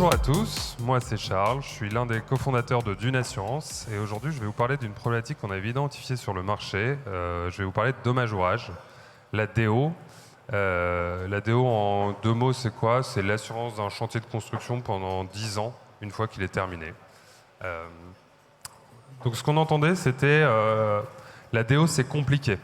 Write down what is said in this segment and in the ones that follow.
Bonjour à tous, moi c'est Charles, je suis l'un des cofondateurs de Dune Assurance et aujourd'hui je vais vous parler d'une problématique qu'on a identifiée sur le marché. Je vais vous parler de dommage ouvrage, la DO. La DO en deux mots c'est quoi? C'est l'assurance d'un chantier de construction pendant 10 ans, une fois qu'il est terminé. Donc ce qu'on entendait c'était la DO c'est compliqué.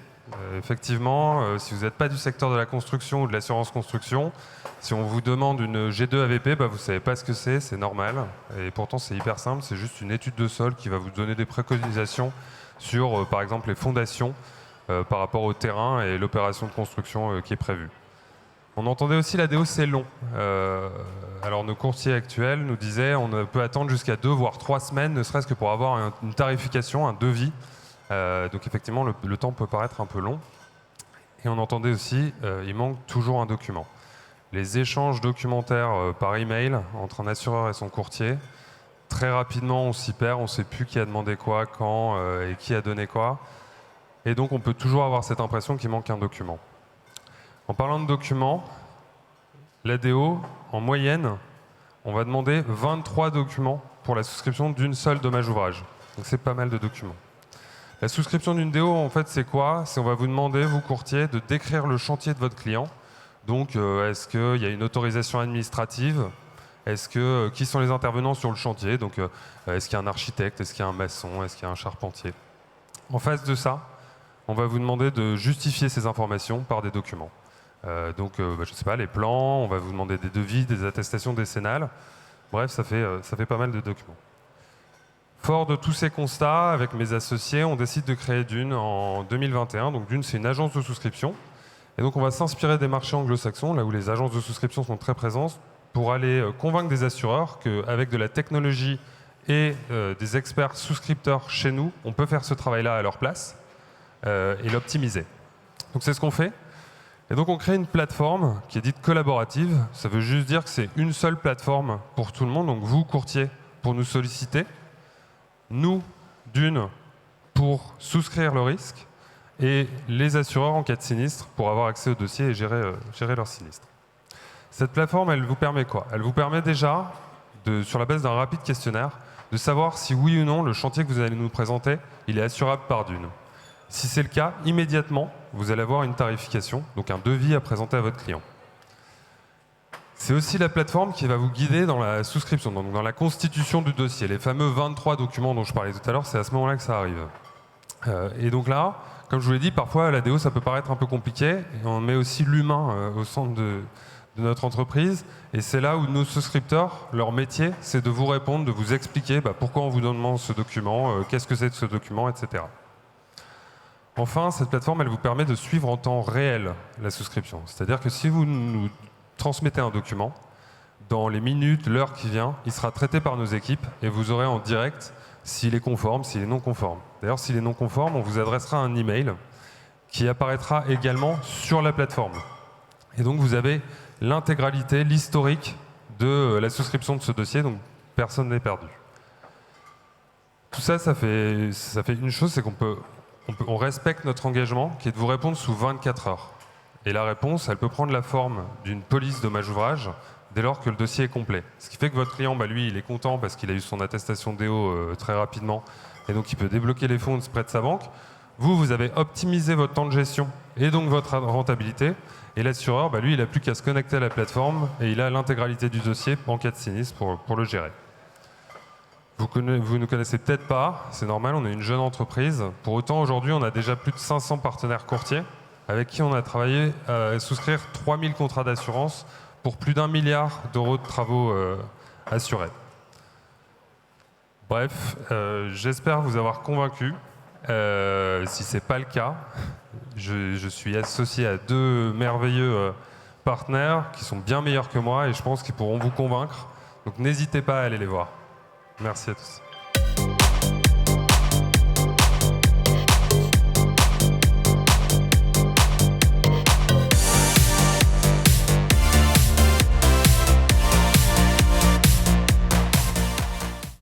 Effectivement, si vous n'êtes pas du secteur de la construction ou de l'assurance construction, si on vous demande une G2 AVP, vous ne savez pas ce que c'est normal. Et pourtant, c'est hyper simple, c'est juste une étude de sol qui va vous donner des préconisations sur, par exemple, les fondations par rapport au terrain et l'opération de construction qui est prévue. On entendait aussi la DO, c'est long. Alors nos courtiers actuels nous disaient on peut attendre jusqu'à 2 voire 3 semaines, ne serait-ce que pour avoir une tarification, un devis. Donc effectivement, le temps peut paraître un peu long. Et on entendait aussi, il manque toujours un document. Les échanges documentaires par email entre un assureur et son courtier, très rapidement on s'y perd, on ne sait plus qui a demandé quoi, quand et qui a donné quoi. Et donc on peut toujours avoir cette impression qu'il manque un document. En parlant de documents, l'ADO, en moyenne, on va demander 23 documents pour la souscription d'une seule dommage ouvrage. Donc c'est pas mal de documents. La souscription d'une DO, en fait, c'est quoi? C'est on va vous demander, vous courtier, de décrire le chantier de votre client. Donc, est-ce qu'il y a une autorisation administrative? Qui sont les intervenants sur le chantier? Donc, est-ce qu'il y a un architecte? Est-ce qu'il y a un maçon? Est-ce qu'il y a un charpentier? En face de ça, on va vous demander de justifier ces informations par des documents. Je ne sais pas, les plans, on va vous demander des devis, des attestations décennales. Bref, ça fait pas mal de documents. Fort de tous ces constats, avec mes associés, on décide de créer Dune en 2021. Donc Dune, c'est une agence de souscription. Et donc on va s'inspirer des marchés anglo-saxons, là où les agences de souscription sont très présentes, pour aller convaincre des assureurs qu'avec de la technologie et des experts souscripteurs chez nous, on peut faire ce travail-là à leur place et l'optimiser. Donc c'est ce qu'on fait. Et donc on crée une plateforme qui est dite collaborative. Ça veut juste dire que c'est une seule plateforme pour tout le monde. Donc vous, courtier, pour nous solliciter. Nous, Dune, pour souscrire le risque, et les assureurs en cas de sinistre pour avoir accès au dossier et gérer leur sinistre. Cette plateforme, elle vous permet quoi? Elle vous permet déjà, sur la base d'un rapide questionnaire, de savoir si oui ou non le chantier que vous allez nous présenter, il est assurable par Dune. Si c'est le cas, immédiatement, vous allez avoir une tarification, donc un devis à présenter à votre client. C'est aussi la plateforme qui va vous guider dans la souscription, donc dans la constitution du dossier. Les fameux 23 documents dont je parlais tout à l'heure, c'est à ce moment-là que ça arrive. Et donc là, comme je vous l'ai dit, parfois la DO ça peut paraître un peu compliqué. Et on met aussi l'humain au centre de notre entreprise. Et c'est là où nos souscripteurs, leur métier, c'est de vous répondre, de vous expliquer pourquoi on vous demande ce document, qu'est-ce que c'est de ce document, etc. Enfin, cette plateforme, elle vous permet de suivre en temps réel la souscription. C'est-à-dire que si vous nous transmettez un document, dans les minutes, l'heure qui vient, il sera traité par nos équipes et vous aurez en direct s'il est conforme, s'il est non conforme. D'ailleurs, s'il est non conforme, on vous adressera un email qui apparaîtra également sur la plateforme. Et donc, vous avez l'intégralité, l'historique de la souscription de ce dossier, donc personne n'est perdu. Tout ça, ça fait une chose, c'est qu'on respecte notre engagement qui est de vous répondre sous 24 heures. Et la réponse, elle peut prendre la forme d'une police dommage ouvrage dès lors que le dossier est complet. Ce qui fait que votre client, lui, il est content parce qu'il a eu son attestation DO très rapidement et donc il peut débloquer les fonds près de sa banque. Vous avez optimisé votre temps de gestion et donc votre rentabilité. Et l'assureur, lui, il n'a plus qu'à se connecter à la plateforme et il a l'intégralité du dossier en cas de sinistre pour le gérer. Vous ne connaissez peut-être pas, c'est normal, on est une jeune entreprise. Pour autant, aujourd'hui, on a déjà plus de 500 partenaires courtiers avec qui on a travaillé à souscrire 3000 contrats d'assurance pour plus d'1 milliard d'euros de travaux assurés. Bref, j'espère vous avoir convaincu. Si ce n'est pas le cas, je suis associé à 2 merveilleux partenaires qui sont bien meilleurs que moi et je pense qu'ils pourront vous convaincre. Donc n'hésitez pas à aller les voir. Merci à tous.